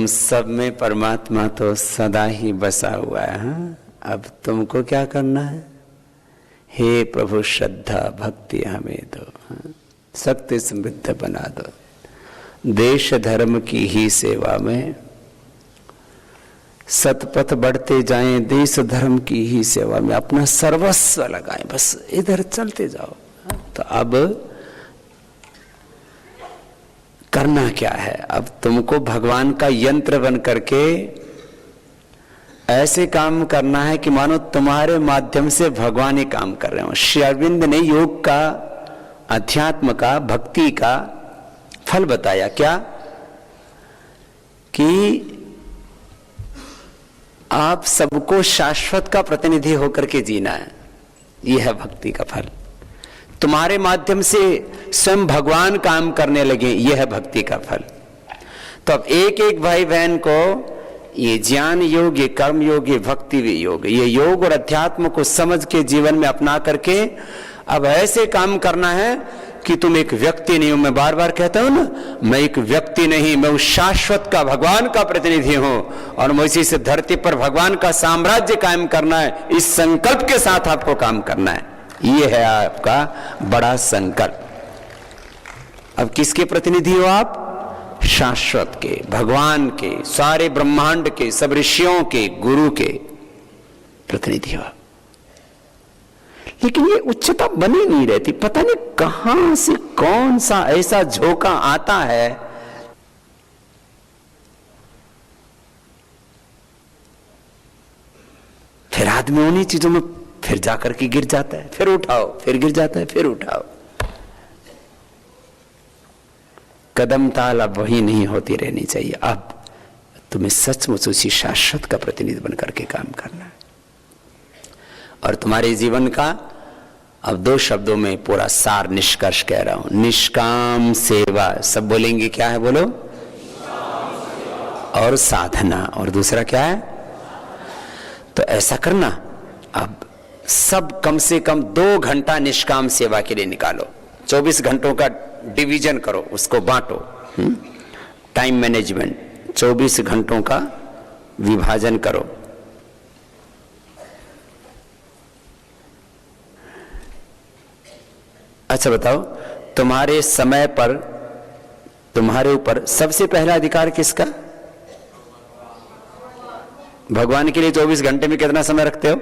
सब में परमात्मा तो सदा ही बसा हुआ है। हाँ? अब तुमको क्या करना है? हे प्रभु श्रद्धा भक्ति हमें दो, हाँ? शक्ति समृद्ध बना दो, देश धर्म की ही सेवा में सतपथ बढ़ते जाएं, देश धर्म की ही सेवा में अपना सर्वस्व लगाएं, बस इधर चलते जाओ। तो अब करना क्या है? अब तुमको भगवान का यंत्र बन करके ऐसे काम करना है कि मानो तुम्हारे माध्यम से भगवान ही काम कर रहे हो। श्री अरविंद ने योग का, अध्यात्म का, भक्ति का फल बताया क्या? कि आप सबको शाश्वत का प्रतिनिधि होकर के जीना है। यह है भक्ति का फल। तुम्हारे माध्यम से स्वयं भगवान काम करने लगे, यह है भक्ति का फल। तो अब एक एक भाई बहन को ये ज्ञान योग, ये कर्म योग, ये भक्ति योग, ये योग और अध्यात्म को समझ के जीवन में अपना करके अब ऐसे काम करना है कि तुम एक व्यक्ति नहीं हो। मैं बार बार कहता हूं ना, मैं एक व्यक्ति नहीं, मैं उस शाश्वत का, भगवान का प्रतिनिधि हूं और मैं इसी से धरती पर भगवान का साम्राज्य कायम करना है। इस संकल्प के साथ आपको काम करना है। ये है आपका बड़ा संकल्प। अब किसके प्रतिनिधि हो आप? शाश्वत के, भगवान के, सारे ब्रह्मांड के, सब ऋषियों के, गुरु के प्रतिनिधि हो। लेकिन ये उच्चता बनी नहीं रहती। पता नहीं कहां से कौन सा ऐसा झोंका आता है। फिर आदमी उन्हीं चीजों में फिर जाकर के गिर जाता है, फिर उठाओ, फिर गिर जाता है, फिर उठाओ। कदम ताल अब वही नहीं होती रहनी चाहिए। अब तुम्हें सचमुच उसी शाश्वत का प्रतिनिधि बनकर के काम करना है। और तुम्हारे जीवन का अब दो शब्दों में पूरा सार निष्कर्ष कह रहा हूं। निष्काम सेवा। सब बोलेंगे क्या है? बोलो। और साधना। और दूसरा क्या है? तो ऐसा करना, अब सब कम से कम 2 घंटा निष्काम सेवा के लिए निकालो। 24 घंटों का डिवीजन करो, उसको बांटो। टाइम मैनेजमेंट, 24 घंटों का विभाजन करो। अच्छा बताओ, तुम्हारे समय पर, तुम्हारे ऊपर सबसे पहला अधिकार किसका? भगवान के लिए 24 घंटे में कितना समय रखते हो?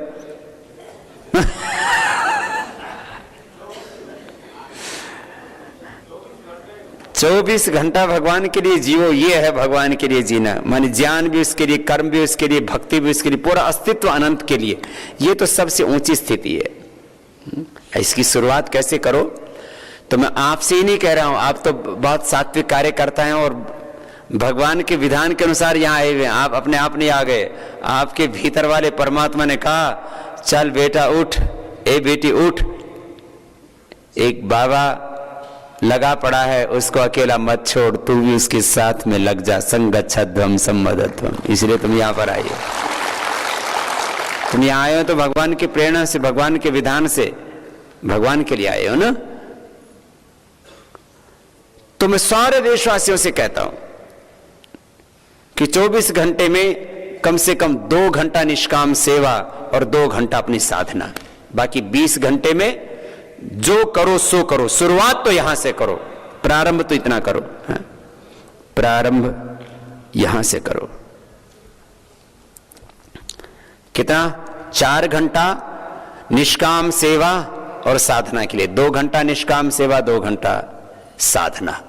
24 घंटा भगवान के लिए जियो। ये है भगवान के लिए जीना। माने ज्ञान भी उसके लिए, कर्म भी उसके लिए, भक्ति भी उसके लिए, पूरा अस्तित्व अनंत के लिए। ये तो सबसे ऊंची स्थिति है। इसकी शुरुआत कैसे करो? तो मैं आपसे ही नहीं कह रहा हूं, आप तो बहुत सात्विक कार्य करता है और भगवान के विधान के अनुसार यहां आए हुए। आप अपने आप नहीं आ गए। आपके भीतर वाले परमात्मा ने कहा, चल बेटा उठ, ए बेटी उठ, एक बाबा लगा पड़ा है, उसको अकेला मत छोड़, तू भी उसके साथ में लग जा। संगच्छध्वम सम्मदध्वम। इसलिए तुम यहां पर आए हो। तुम यहां आए हो तो भगवान की प्रेरणा से, भगवान के विधान से, भगवान के लिए आए हो ना। तो मैं सारे देशवासियों से कहता हूं कि 24 घंटे में कम से कम 2 घंटा निष्काम सेवा और 2 घंटा अपनी साधना। बाकी 20 घंटे में जो करो सो करो। शुरुआत तो यहां से करो, प्रारंभ तो इतना करो। हाँ? प्रारंभ यहां से करो। कितना? 4 घंटा निष्काम सेवा और साधना के लिए। 2 घंटा निष्काम सेवा, 2 घंटा साधना।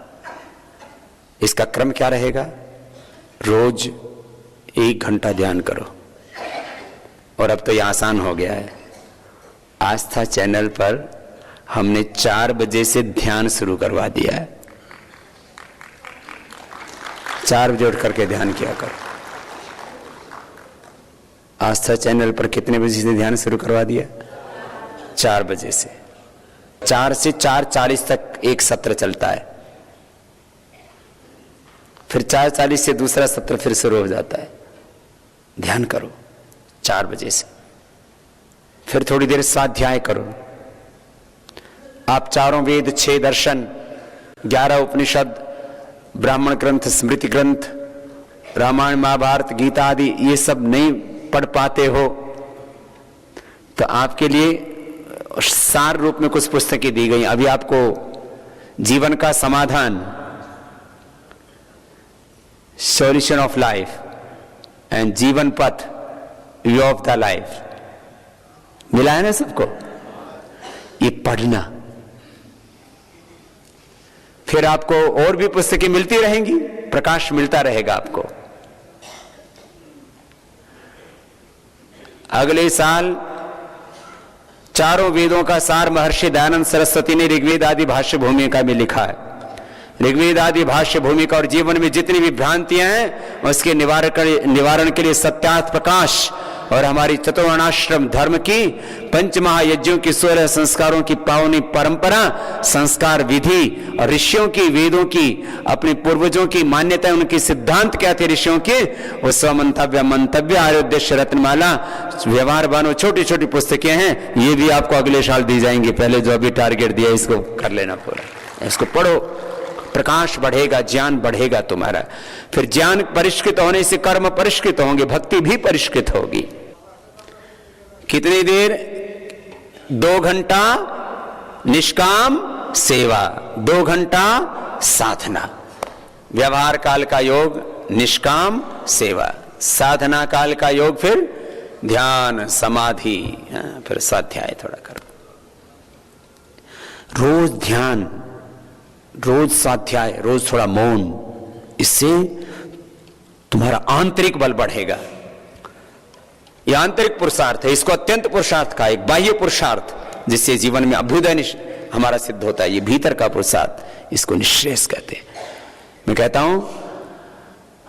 इसका क्रम क्या रहेगा? रोज 1 घंटा ध्यान करो। और अब तो यह आसान हो गया है। आस्था चैनल पर हमने 4 बजे से ध्यान शुरू करवा दिया है। 4 बजे उठ करके ध्यान किया करो। आस्था चैनल पर कितने बजे से ध्यान शुरू करवा दिया? 4 बजे से। 4 से 4:40 तक एक सत्र चलता है। फिर 4:40 से दूसरा सत्र फिर शुरू हो जाता है। ध्यान करो 4 बजे से। फिर थोड़ी देर स्वाध्याय करो। आप 4 वेद, 6 दर्शन, 11 उपनिषद, ब्राह्मण ग्रंथ, स्मृति ग्रंथ रामायण महाभारत गीता आदि ये सब नहीं पढ़ पाते हो तो आपके लिए सार रूप में कुछ पुस्तकें दी गई। अभी आपको जीवन का समाधान, सॉल्यूशन ऑफ लाइफ एंड जीवन पथ, वे ऑफ द लाइफ मिला है ना सबको। ये पढ़ना, फिर आपको और भी पुस्तकें मिलती रहेंगी, प्रकाश मिलता रहेगा आपको। अगले साल चारों वेदों का सार महर्षि दयानंद सरस्वती ने ऋग्वेद आदि भाष्य भूमिका में लिखा है। ऋग्वेद आदि भाष्य भूमिका और जीवन में जितनी भी भ्रांतियां हैं उसके निवारण के लिए सत्यार्थ प्रकाश और हमारी चतुर्वर्णाश्रम धर्म की पंच महायज्ञों की 16 संस्कारों की पावनी परंपरा, संस्कार विधि और ऋषियों की, वेदों की, अपने पूर्वजों की मान्यता, उनके सिद्धांत क्या थे ऋषियों के, वो स्वमंतव्य, मंतव्य, आर्योद्देश्य, रत्नमाला, व्यवहार बानो, छोटी छोटी पुस्तकें हैं। ये भी आपको अगले साल दी जाएंगी। पहले जो अभी टारगेट दिया इसको कर लेना पूरा, इसको पढ़ो, प्रकाश बढ़ेगा, ज्ञान बढ़ेगा तुम्हारा। फिर ज्ञान परिष्कृत होने से कर्म परिष्कृत होंगे, भक्ति भी परिष्कृत होगी। कितनी देर? 2 घंटा निष्काम सेवा, 2 घंटा साधना। व्यवहार काल का योग निष्काम सेवा, साधना काल का योग फिर ध्यान समाधि, फिर स्वाध्याय थोड़ा करो। रोज ध्यान, रोज स्वाध्याय, रोज थोड़ा मौन, इससे तुम्हारा आंतरिक बल बढ़ेगा। यह आंतरिक पुरुषार्थ है, इसको अत्यंत पुरुषार्थ का एक बाह्य पुरुषार्थ जिससे जीवन में अभ्युदय हमारा सिद्ध होता है। ये भीतर का पुरुषार्थ, इसको निःश्रेयस कहते हैं। मैं कहता हूं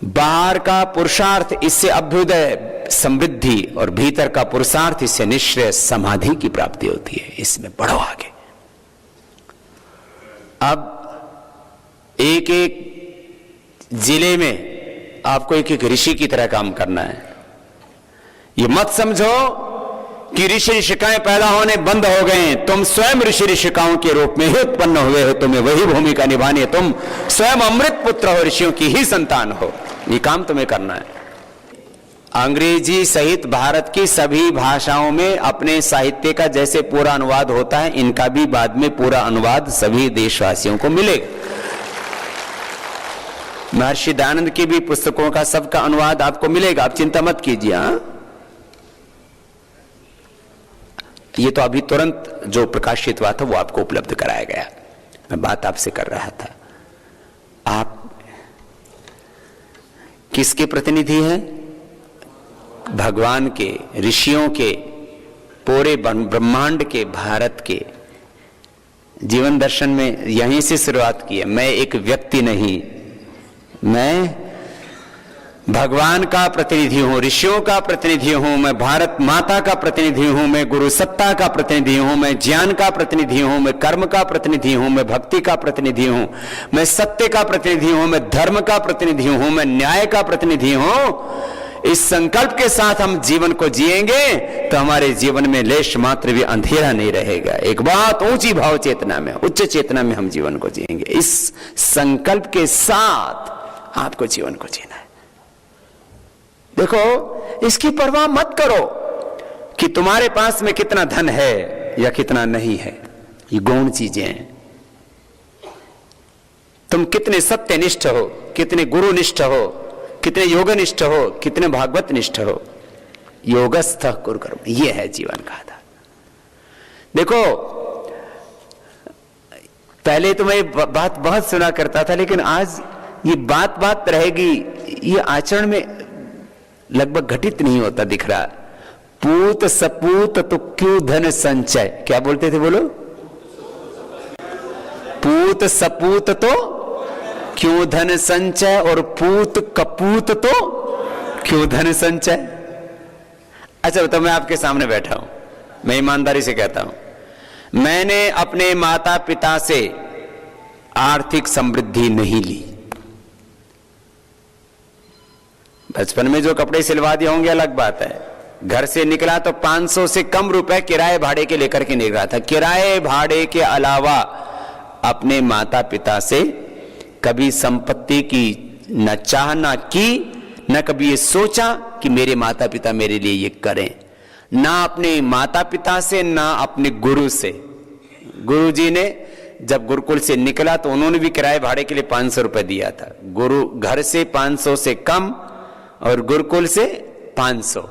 बाहर का पुरुषार्थ इससे अभ्युदय समृद्धि और भीतर का पुरुषार्थ इससे निःश्रेयस समाधि की प्राप्ति होती है। इसमें बढ़ो आगे। अब एक एक जिले में आपको एक एक ऋषि की तरह काम करना है। ये मत समझो कि ऋषि ऋषिकाएं पैदा होने बंद हो गए, तुम स्वयं ऋषि ऋषिकाओं के रूप में ही उत्पन्न हुए हो, तुम्हें वही भूमिका निभानी है। तुम स्वयं अमृत पुत्र हो, ऋषियों की ही संतान हो। ये काम तुम्हें करना है। अंग्रेजी सहित भारत की सभी भाषाओं में अपने साहित्य का जैसे पूरा अनुवाद होता है, इनका भी बाद में पूरा अनुवाद सभी देशवासियों को मिलेगा। महर्षि दयानंद की भी पुस्तकों का सबका अनुवाद आपको मिलेगा, आप चिंता मत कीजिए। ये तो अभी तुरंत जो प्रकाशित हुआ था वो आपको उपलब्ध कराया गया। मैं बात आपसे कर रहा था, आप किसके प्रतिनिधि हैं? भगवान के, ऋषियों के, पूरे ब्रह्मांड के, भारत के। जीवन दर्शन में यहीं से शुरुआत की है। मैं एक व्यक्ति नहीं, मैं भगवान का प्रतिनिधि हूं, ऋषियों का प्रतिनिधि हूं, मैं भारत माता का प्रतिनिधि हूं, मैं गुरु सत्ता का प्रतिनिधि हूं, मैं ज्ञान का प्रतिनिधि हूं, मैं कर्म का प्रतिनिधि हूं, मैं भक्ति का प्रतिनिधि हूं, मैं सत्य का प्रतिनिधि हूं, मैं धर्म का प्रतिनिधि हूं, मैं न्याय का प्रतिनिधि हूं। इस संकल्प के साथ हम जीवन को जिएंगे तो हमारे जीवन में लेश मात्र भी अंधेरा नहीं रहेगा। एक बहुत ऊंची भाव चेतना में, उच्च चेतना में हम जीवन को जिएंगे। इस संकल्प के साथ आपको जीवन को जीना है। देखो, इसकी परवाह मत करो कि तुम्हारे पास में कितना धन है या कितना नहीं है। ये गौण चीजें हैं। तुम कितने सत्यनिष्ठ हो, कितने गुरुनिष्ठ हो, कितने योगनिष्ठ हो, कितने भागवत निष्ठ हो। योगस्थ कुरु कर्म, ये है जीवन का आधार। देखो, पहले तो मैं बात बहुत सुना करता था, लेकिन आज ये बात बात रहेगी, ये आचरण में लगभग घटित नहीं होता दिख रहा। पूत सपूत तो क्यों धन संचय, क्या बोलते थे बोलो? पूत सपूत तो क्यों धन संचय, और पूत कपूत तो क्यों धन संचय। अच्छा, तो मैं आपके सामने बैठा हूं, मैं ईमानदारी से कहता हूं, मैंने अपने माता पिता से आर्थिक समृद्धि नहीं ली। बचपन में जो कपड़े सिलवा दिए होंगे अलग बात है। घर से निकला तो 500 से कम रुपए किराए भाड़े के लेकर के निकला था। किराए भाड़े के अलावा अपने माता पिता से कभी संपत्ति की न चाह न की न कभी ये सोचा कि मेरे माता पिता मेरे लिए ये करें, ना अपने माता पिता से ना अपने गुरु से। गुरु जी ने जब गुरुकुल से निकला तो उन्होंने भी किराए भाड़े के लिए 500 रुपए दिया था। गुरु घर से 500 से कम और गुरुकुल से 500,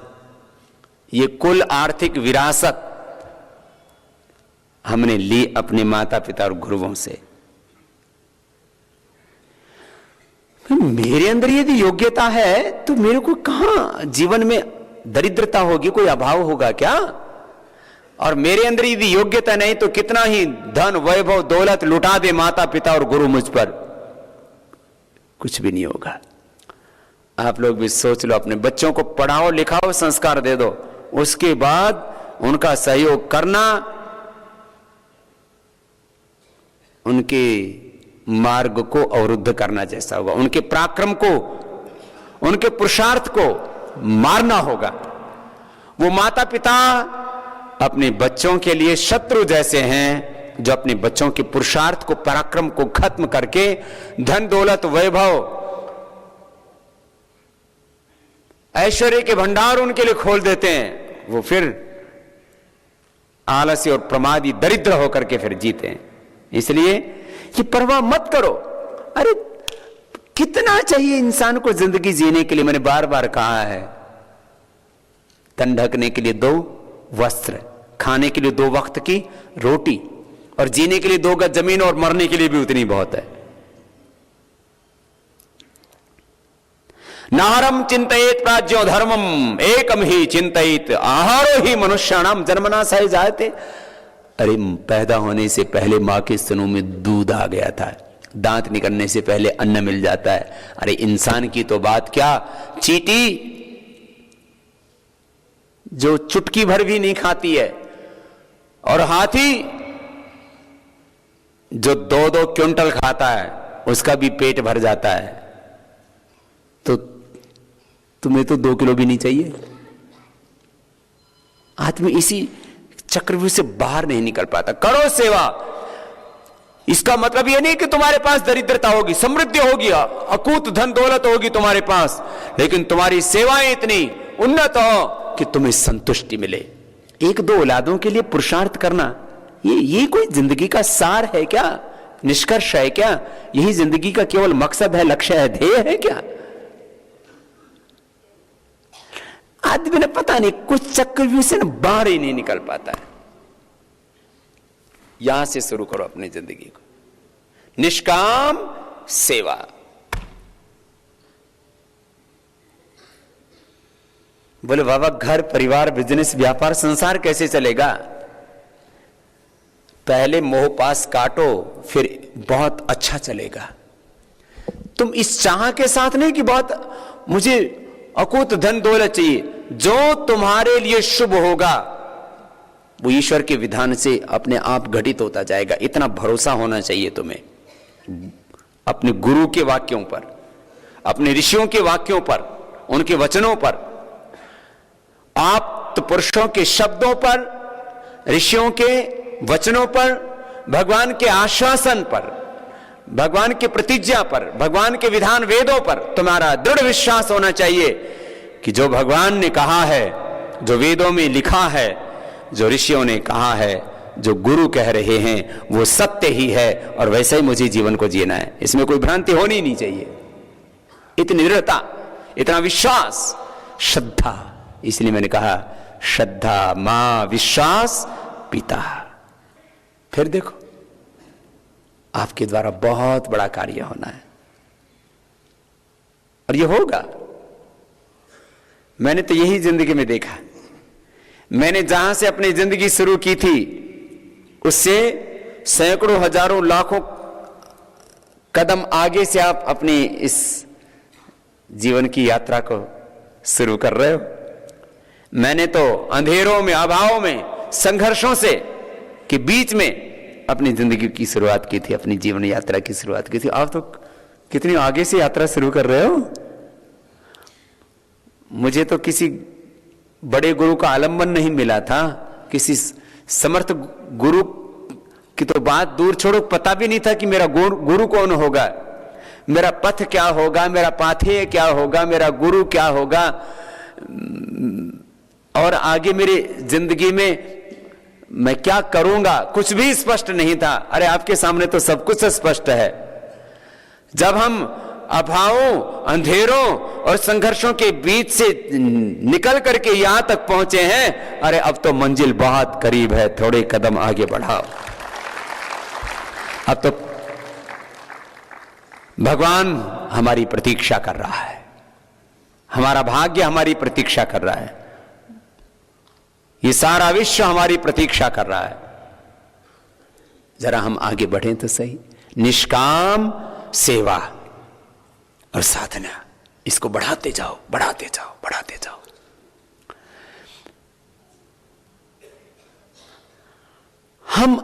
ये कुल आर्थिक विरासत हमने ली अपने माता पिता और गुरुओं से। मेरे अंदर यदि योग्यता है तो मेरे को कहां जीवन में दरिद्रता होगी, कोई अभाव होगा क्या? और मेरे अंदर यदि योग्यता नहीं तो कितना ही धन वैभव दौलत लुटा दे माता पिता और गुरु मुझ पर, कुछ भी नहीं होगा। आप लोग भी सोच लो, अपने बच्चों को पढ़ाओ लिखाओ संस्कार दे दो, उसके बाद उनका सहयोग करना, उनके मार्ग को अवरुद्ध करना जैसा होगा, उनके पराक्रम को, उनके पुरुषार्थ को मारना होगा। वो माता पिता अपने बच्चों के लिए शत्रु जैसे हैं, जो अपने बच्चों के पुरुषार्थ को, पराक्रम को खत्म करके धन दौलत वैभव ऐश्वर्य के भंडार उनके लिए खोल देते हैं। वो फिर आलसी और प्रमादी दरिद्र होकर के फिर जीते हैं। इसलिए ये परवाह मत करो। अरे कितना चाहिए इंसान को जिंदगी जीने के लिए? मैंने बार बार कहा है, तन ढकने के लिए 2 वस्त्र, खाने के लिए 2 वक्त की रोटी और जीने के लिए 2 गज जमीन और मरने के लिए भी उतनी बहुत है। नाहरम चिंतयेत प्राज्यो धर्मम एकम ही चिंतयेत आहारो ही मनुष्याणाम जन्मनाशय जायते। अरे पैदा होने से पहले मां के स्तनों में दूध आ गया था, दांत निकलने से पहले अन्न मिल जाता है। अरे इंसान की तो बात क्या, चींटी जो चुटकी भर भी नहीं खाती है और हाथी जो 2-2 क्विंटल खाता है उसका भी पेट भर जाता है, तो तुम्हें तो 2 किलो भी नहीं चाहिए। आदमी इसी चक्रव्यूह से बाहर नहीं निकल पाता। करो सेवा, इसका मतलब यह नहीं कि तुम्हारे पास दरिद्रता होगी, समृद्धि होगी, अकूत धन दौलत होगी तुम्हारे पास, लेकिन तुम्हारी सेवाएं इतनी उन्नत हो कि तुम्हें संतुष्टि मिले। 1-2 औलादों के लिए पुरुषार्थ करना, ये कोई जिंदगी का सार है क्या? निष्कर्ष है क्या? यही जिंदगी का केवल मकसद है, लक्ष्य है, ध्येय है क्या? आदमी ने पता नहीं कुछ चक्रव्यूह से बाहर ही नहीं निकल पाता है। यहां से शुरू करो अपनी जिंदगी को, निष्काम सेवा। बोले बाबा घर परिवार बिजनेस व्यापार संसार कैसे चलेगा? पहले मोह पास काटो, फिर बहुत अच्छा चलेगा। तुम इस चाह के साथ नहीं कि बहुत मुझे अकूत धन दौलत चाहिए, जो तुम्हारे लिए शुभ होगा वो ईश्वर के विधान से अपने आप घटित होता जाएगा। इतना भरोसा होना चाहिए तुम्हें अपने गुरु के वाक्यों पर, अपने ऋषियों के वाक्यों पर, उनके वचनों पर, आप तो पुरुषों के शब्दों पर, ऋषियों के वचनों पर, भगवान के आश्वासन पर, भगवान की प्रतिज्ञा पर, भगवान के विधान वेदों पर तुम्हारा दृढ़ विश्वास होना चाहिए कि जो भगवान ने कहा है, जो वेदों में लिखा है, जो ऋषियों ने कहा है, जो गुरु कह रहे हैं वो सत्य ही है और वैसे ही मुझे जीवन को जीना है। इसमें कोई भ्रांति होनी नहीं चाहिए। इतनी दृढ़ता, इतना विश्वास, श्रद्धा। इसलिए मैंने कहा श्रद्धा मां विश्वास पिता। फिर देखो आपके द्वारा बहुत बड़ा कार्य होना है और ये होगा। मैंने तो यही जिंदगी में देखा। मैंने जहां से अपनी जिंदगी शुरू की थी उससे सैकड़ों हजारों लाखों कदम आगे से आप अपनी इस जीवन की यात्रा को शुरू कर रहे हो। मैंने तो अंधेरों में, अभावों में, संघर्षों से के बीच में अपनी जिंदगी की शुरुआत की थी, अपनी जीवन यात्रा की शुरुआत की थी। आप तो कितनी आगे से यात्रा शुरू कर रहे हो। मुझे तो किसी बड़े गुरु का आलंबन नहीं मिला था, किसी समर्थ गुरु की तो बात दूर छोड़ो, पता भी नहीं था कि मेरा गुरु कौन होगा। मेरा पथ क्या होगा, मेरा पाथेय क्या होगा, मेरा गुरु क्या होगा, और आगे मेरी जिंदगी में मैं क्या करूंगा, कुछ भी स्पष्ट नहीं था। अरे आपके सामने तो सब कुछ स्पष्ट है। जब हम अभावों, अंधेरों और संघर्षों के बीच से निकल करके यहां तक पहुंचे हैं, अरे अब तो मंजिल बहुत करीब है, थोड़े कदम आगे बढ़ाओ। अब तो भगवान हमारी प्रतीक्षा कर रहा है, हमारा भाग्य हमारी प्रतीक्षा कर रहा है, ये सारा विश्व हमारी प्रतीक्षा कर रहा है। जरा हम आगे बढ़ें तो सही। निष्काम सेवा और साधना, इसको बढ़ाते जाओ, बढ़ाते जाओ, बढ़ाते जाओ। हम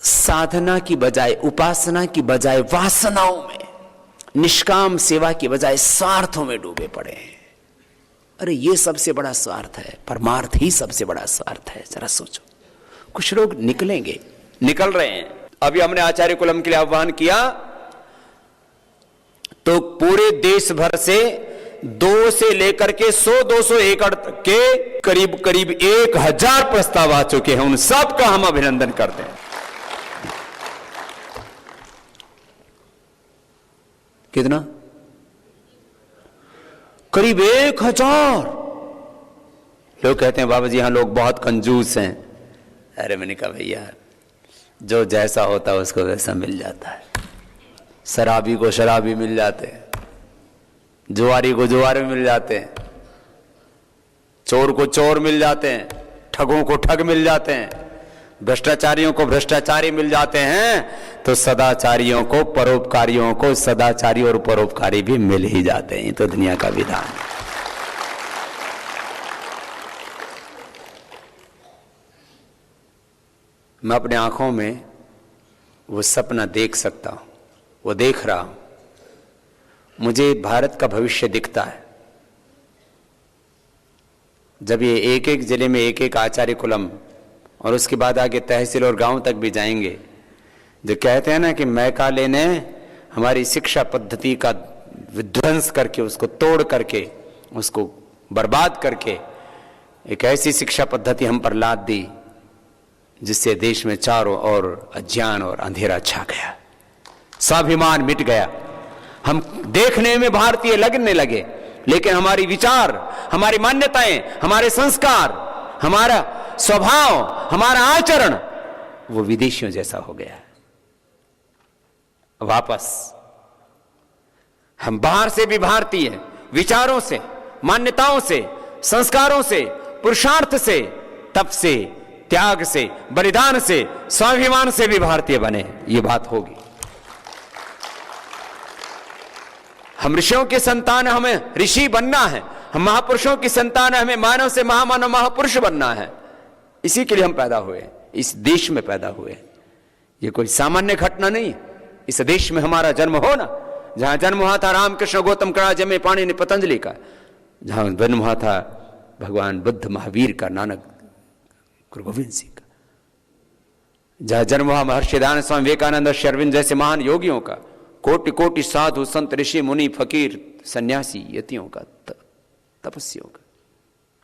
साधना की बजाय, उपासना की बजाय वासनाओं में, निष्काम सेवा की बजाय स्वार्थों में डूबे पड़े हैं। अरे ये सबसे बड़ा स्वार्थ है, परमार्थ ही सबसे बड़ा स्वार्थ है। जरा सोचो, कुछ लोग निकलेंगे, निकल रहे हैं। अभी हमने आचार्य कुलम के लिए आह्वान किया तो पूरे देश भर से 2 से लेकर के 100-200 एकड़ के करीब करीब 1000 प्रस्ताव आ चुके हैं। उन सब का हम अभिनंदन करते हैं। कितना? करीब 1000। लोग कहते हैं बाबा जी यहां लोग बहुत कंजूस हैं। अरे मैंने कहा भैया, जो जैसा होता है उसको वैसा मिल जाता है। शराबी को शराबी मिल जाते हैं, जुआरी को जुआरी मिल जाते हैं, चोर को चोर मिल जाते हैं, ठगों को ठग मिल जाते हैं, भ्रष्टाचारियों को भ्रष्टाचारी मिल जाते हैं, तो सदाचारियों को, परोपकारियों को सदाचारी और परोपकारी भी मिल ही जाते हैं। तो दुनिया का विधान है। मैं अपने आंखों में वो सपना देख सकता हूं, वो देख रहा हूं। मुझे भारत का भविष्य दिखता है। जब ये एक एक जिले में एक एक आचार्य कुलम और उसके बाद आगे तहसील और गांव तक भी जाएंगे, जो कहते हैं ना कि मैकाले ने हमारी शिक्षा पद्धति का विध्वंस करके, उसको तोड़ करके, उसको बर्बाद करके एक ऐसी शिक्षा पद्धति हम पर लाद दी जिससे देश में चारों ओर अज्ञान और अंधेरा छा गया, स्वाभिमान मिट गया। हम देखने में भारतीय लगने लगे, लेकिन हमारी विचार, हमारी मान्यताएं, हमारे संस्कार, हमारा स्वभाव, हमारा आचरण वो विदेशियों जैसा हो गया है। वापस हम बाहर से भी भारतीय, विचारों से, मान्यताओं से, संस्कारों से, पुरुषार्थ से, तप से, त्याग से, बलिदान से, स्वाभिमान से भी भारतीय बने। ये बात होगी। हम ऋषियों के संतान, हमें ऋषि बनना है। हम महापुरुषों की संतान है, हमें मानव से महामानव महापुरुष बनना है। इसी के लिए हम पैदा हुए, इस देश में पैदा हुए। ये कोई सामान्य घटना नहीं। इस देश में हमारा जन्म होना, जहां जन्म हुआ था रामकृष्ण गौतम कणाज में पाणिनि पतंजलि का, जहां जन्म हुआ था भगवान बुद्ध महावीर का, नानक गुरु गोविंद सिंह का, जहां जन्म हुआ महर्षि दयानंद स्वामी विवेकानंद, श्री अरविंद जैसे महान योगियों का, कोटि कोटि साधु संत ऋषि मुनि फकीर सन्यासी यतियों का, तपस्वियों का,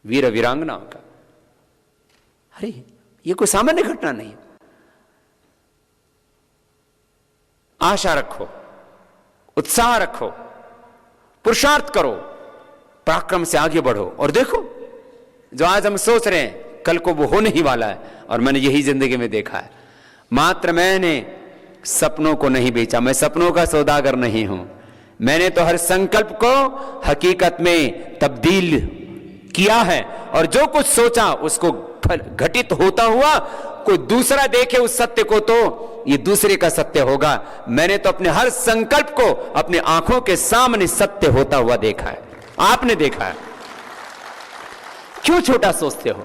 वीर वीरांगनाओं का। अरे ये कोई सामान्य घटना नहीं। आशा रखो, उत्साह रखो, पुरुषार्थ करो, पराक्रम से आगे बढ़ो। और देखो, जो आज हम सोच रहे हैं कल को वो होने ही वाला है। और मैंने यही जिंदगी में देखा है। मात्र मैंने सपनों को नहीं बेचा, मैं सपनों का सौदागर नहीं हूं। मैंने तो हर संकल्प को हकीकत में तब्दील किया है, और जो कुछ सोचा उसको घटित होता हुआ कोई दूसरा देखे उस सत्य को, तो ये दूसरे का सत्य होगा। मैंने तो अपने हर संकल्प को अपनी आंखों के सामने सत्य होता हुआ देखा है। आपने देखा है। क्यों छोटा सोचते हो?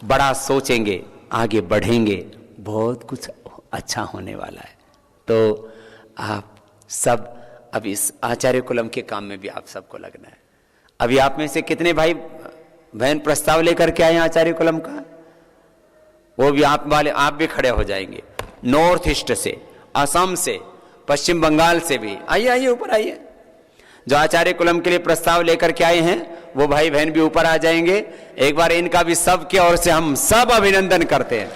बड़ा सोचेंगे, आगे बढ़ेंगे, बहुत कुछ अच्छा होने वाला है। तो आप सब अब इस आचार्य कुलम के काम में भी आप सबको लगना है। अभी आप में से कितने भाई बहन प्रस्ताव लेकर के आए आचार्य कुलम का? वो भी आप वाले, आप भी खड़े हो जाएंगे। नॉर्थ ईस्ट से, असम से, पश्चिम बंगाल से भी। आइए आइए ऊपर आइए। जो आचार्य कुलम के लिए प्रस्ताव लेकर के आए हैं वो भाई बहन भी ऊपर आ जाएंगे। एक बार इनका भी सबके ओर से हम सब अभिनंदन करते हैं।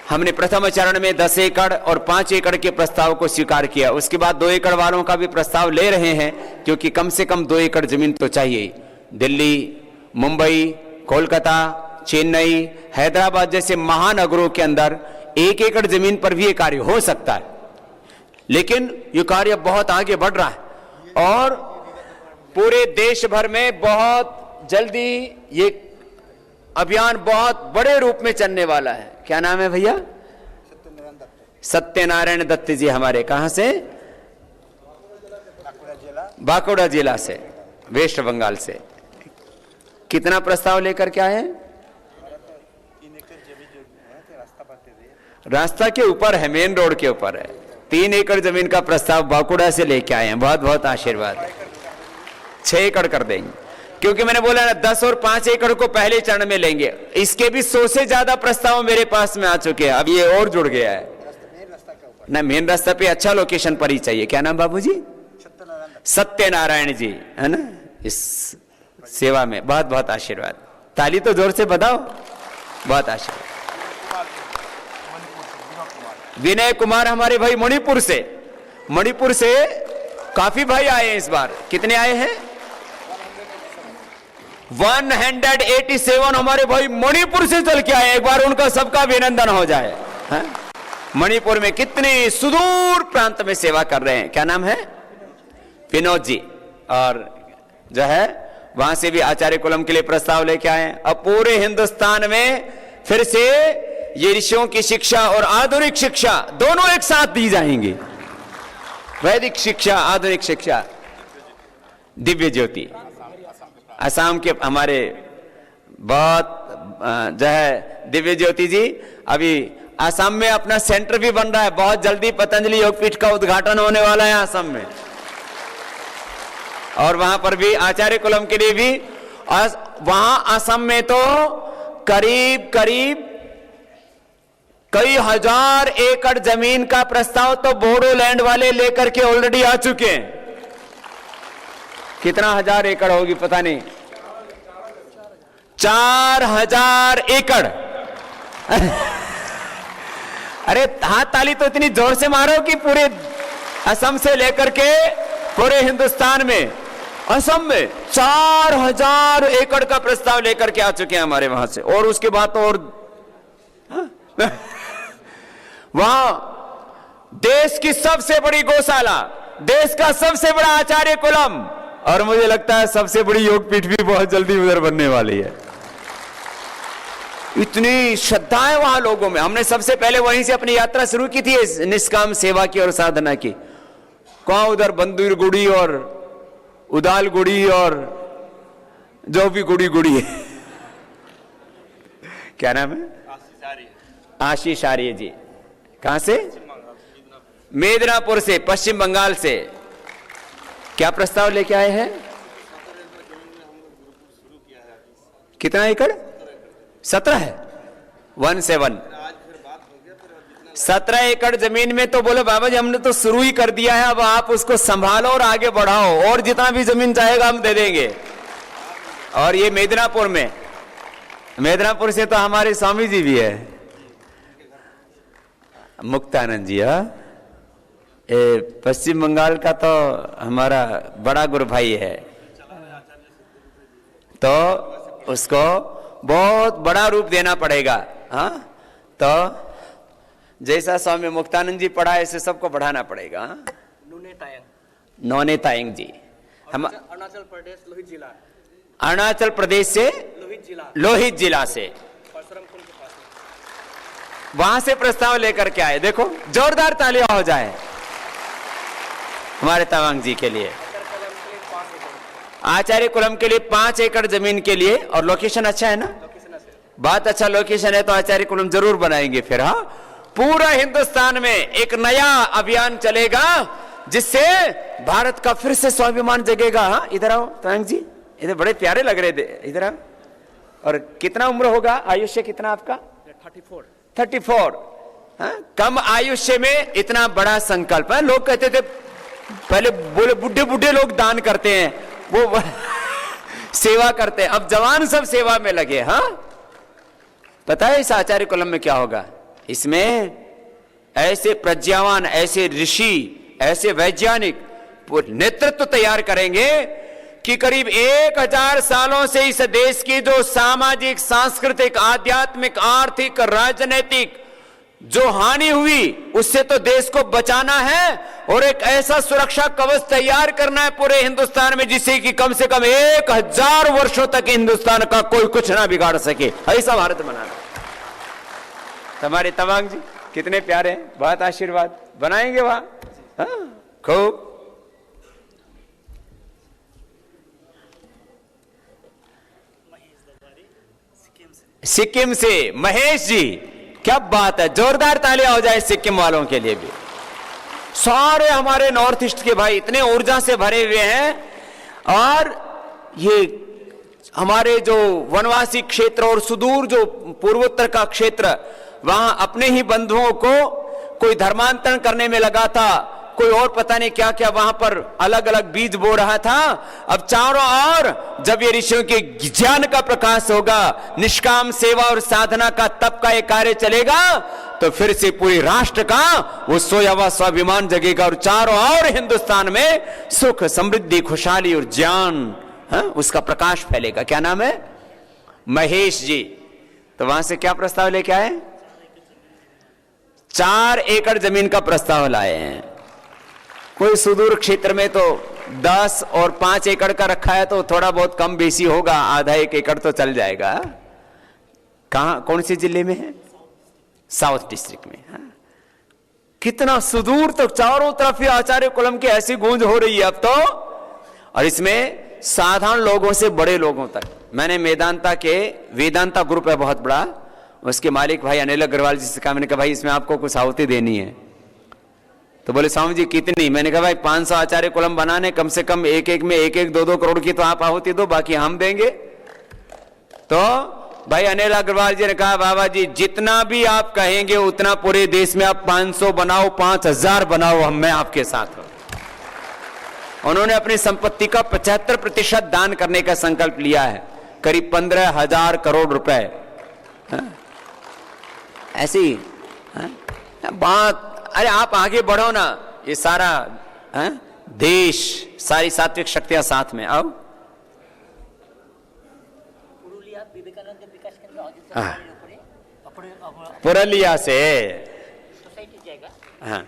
हमने प्रथम चरण में 10 एकड़ और 5 एकड़ के प्रस्ताव को स्वीकार किया। उसके बाद 2 एकड़ वालों का भी प्रस्ताव ले रहे हैं, क्योंकि कम से कम 2 एकड़ जमीन तो चाहिए। दिल्ली, मुंबई, कोलकाता, चेन्नई, हैदराबाद जैसे महानगरों के अंदर 1 एकड़ जमीन पर भी ये कार्य हो सकता है, लेकिन ये कार्य बहुत आगे बढ़ रहा है और पूरे देश भर में बहुत जल्दी ये अभियान बहुत बड़े रूप में चलने वाला है। क्या नाम है भैया? सत्यनारायण दत्त जी हमारे, कहां से? बांकुड़ा जिला से, वेस्ट बंगाल से। कितना प्रस्ताव लेकर के आए हैं? रास्ता के ऊपर है, मेन रोड के ऊपर है। 3 एकड़ जमीन का प्रस्ताव बांकुड़ा से लेके आए हैं। बहुत बहुत आशीर्वाद। 6 एकड़ कर देंगे, क्योंकि मैंने बोला ना 10 और 5 एकड़ को पहले चरण में लेंगे। इसके भी 100 से ज्यादा प्रस्ताव मेरे पास में आ चुके हैं। अब ये और जुड़ गया है ना, मेन रास्ता पे अच्छा लोकेशन पर ही चाहिए। क्या नाम बाबूजी? सत्यनारायण जी, है ना, इस सेवा में बहुत बहुत आशीर्वाद। ताली तो जोर से बजाओ। बहुत आशीर्वाद। विनय कुमार हमारे भाई मणिपुर से, मणिपुर से काफी भाई आए हैं इस बार। कितने आए हैं? 187 हमारे भाई मणिपुर से चल के आए। एक बार उनका सबका अभिनंदन हो जाए। है? मणिपुर में कितने सुदूर प्रांत में सेवा कर रहे हैं। क्या नाम है? विनोद जी। और जो है वहां से भी आचार्य कुलम के लिए प्रस्ताव लेके आए। अब पूरे हिंदुस्तान में फिर से ये ऋषियों की शिक्षा और आधुनिक शिक्षा दोनों एक साथ दी जाएंगी। वैदिक शिक्षा, आधुनिक शिक्षा। दिव्य ज्योति असम के हमारे बहुत जो है दिव्य ज्योति जी, अभी असम में अपना सेंटर भी बन रहा है। बहुत जल्दी पतंजलि योगपीठ का उद्घाटन होने वाला है असम में, और वहां पर भी आचार्य कुलम के लिए भी। वहां असम में तो करीब करीब कई हजार एकड़ जमीन का प्रस्ताव तो बोडोलैंड वाले लेकर के ऑलरेडी आ चुके हैं। कितना हजार एकड़ होगी पता नहीं, 4000 एकड़। अरे हाथ ताली तो इतनी जोर से मारो कि पूरे असम से लेकर के पूरे हिंदुस्तान में, असम में 4000 एकड़ का प्रस्ताव लेकर के आ चुके हैं हमारे वहां से। और उसके बाद तो और वहां देश की सबसे बड़ी गौशाला, देश का सबसे बड़ा आचार्य कुलम, और मुझे लगता है सबसे बड़ी योगपीठ भी बहुत जल्दी उधर बनने वाली है। इतनी श्रद्धा है वहां लोगों में। हमने सबसे पहले वहीं से अपनी यात्रा शुरू की थी निष्काम सेवा की और साधना की। कहां उधर बंदूर गुड़ी और उदाल गुड़ी और जो भी गुड़ी गुड़ी है। क्या नाम है? आशीष आर्य जी। कहां से? मेदिनीपुर से, पश्चिम बंगाल से। क्या प्रस्ताव लेके आए हैं? कितना एकड़? 17 है। 17 17 एकड़ जमीन में तो बोले बाबा जी हमने तो शुरू ही कर दिया है, अब आप उसको संभालो और आगे बढ़ाओ, और जितना भी जमीन चाहेगा हम दे देंगे। और ये मेदिनीपुर में, मेदिनीपुर से तो हमारे स्वामी जी भी है, मुक्तानंद जी। पश्चिम बंगाल का तो हमारा बड़ा गुरु भाई है, तो उसको बहुत बड़ा रूप देना पड़ेगा। हाँ, तो जैसा स्वामी मुक्तानंद जी पढ़ा ऐसे सबको बढ़ाना पड़ेगा। नोने तायंग जी हम अरुणाचल प्रदेश लोहित जिला, अरुणाचल प्रदेश से लोहित जिला से वहां से प्रस्ताव लेकर के आए। देखो जोरदार तालियां हो जाए हमारे तवांग जी के लिए। आचार्य कुलम के लिए 5 एकड़ जमीन के लिए, और लोकेशन अच्छा है ना? बात अच्छा लोकेशन है तो आचार्य कुलम जरूर बनाएंगे फिर। हाँ, पूरा हिंदुस्तान में एक नया अभियान चलेगा जिससे भारत का फिर से स्वाभिमान जगेगा। हाँ, इधर आओ तवांग जी, इधर बड़े प्यारे लग रहे थे, इधर आओ। और कितना उम्र होगा, आयुष्य कितना आपका? 34। कम आयुष्य में इतना बड़ा संकल्प है। लोग कहते थे पहले, बोले बुढ़े बुढ़े लोग दान करते हैं, वो सेवा करते हैं, अब जवान सब सेवा में लगे। हाँ, पता है इस आचार्य कलम में क्या होगा? इसमें ऐसे प्रज्ञावान, ऐसे ऋषि, ऐसे वैज्ञानिक नेतृत्व तैयार करेंगे कि करीब 1000 सालों से इस देश की जो सामाजिक, सांस्कृतिक, आध्यात्मिक, आर्थिक, राजनीतिक जो हानि हुई, उससे तो देश को बचाना है और एक ऐसा सुरक्षा कवच तैयार करना है पूरे हिंदुस्तान में, जिससे कि कम से कम 1000 वर्षों तक हिंदुस्तान का कोई कुछ ना बिगाड़ सके। ऐसा भारत बनाना। हमारे तवांग जी कितने प्यारे हैं, बहुत आशीर्वाद बनाएंगे वहां। खूब सिक्किम से महेश जी, क्या बात है, जोरदार तालियां हो जाए सिक्किम वालों के लिए भी। सारे हमारे नॉर्थ ईस्ट के भाई इतने ऊर्जा से भरे हुए हैं, और ये हमारे जो वनवासी क्षेत्र और सुदूर जो पूर्वोत्तर का क्षेत्र, वहां अपने ही बंधुओं को कोई धर्मांतरण करने में लगा था, कोई और पता नहीं क्या क्या वहां पर अलग अलग बीज बो रहा था। अब चारों ओर जब ये ऋषियों के ज्ञान का प्रकाश होगा, निष्काम सेवा और साधना का तप का ये कार्य चलेगा, तो फिर से पूरी राष्ट्र का वो सोया हुआ स्वाभिमान जगेगा और चारों ओर हिंदुस्तान में सुख, समृद्धि, खुशहाली और ज्ञान, उसका प्रकाश फैलेगा। क्या नाम है? महेश जी। तो वहां से क्या प्रस्ताव लेके आए? 4 एकड़ जमीन का प्रस्ताव लाए हैं। कोई सुदूर क्षेत्र में तो 10 और 5 एकड़ का रखा है, तो थोड़ा बहुत कम बेसी होगा, आधा 1 एकड़ तो चल जाएगा। कहां, कौन से जिले में है? साउथ डिस्ट्रिक्ट में। कितना सुदूर, तो चारों तरफ ही आचार्य कुलम की ऐसी गूंज हो रही है अब तो। और इसमें साधारण लोगों से बड़े लोगों तक। मैंने वेदांता ग्रुप है बहुत बड़ा, उसके मालिक भाई अनिल अग्रवाल जी से कहा, मैंने कहा भाई इसमें आपको कुछ आहुति देनी है। तो बोले स्वामी जी कितनी? मैंने कहा भाई 500 आचार्य कुलम बनाने, कम से कम एक एक में 1-2 करोड़ की तो आप आहुति दो, बाकी हम देंगे। तो भाई अनिल अग्रवाल जी ने कहा बाबा जी जितना भी आप कहेंगे उतना, पूरे देश में आप 500 बनाओ, 5000 बनाओ, मैं आपके साथ हूं। उन्होंने अपनी संपत्ति का 75% दान करने का संकल्प लिया है, करीब 15,000 करोड़ रुपए। ऐसी बात। अरे आप आगे बढ़ो ना, ये सारा देश, सारी सात्विक शक्तियां साथ में। अब पुरुलिया से हाँ,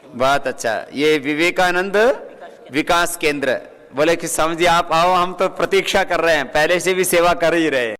बहुत अच्छा। ये विवेकानंद विकास केंद्र बोले कि समझिए आप आओ, हम तो प्रतीक्षा कर रहे हैं, पहले से भी सेवा कर ही रहे हैं।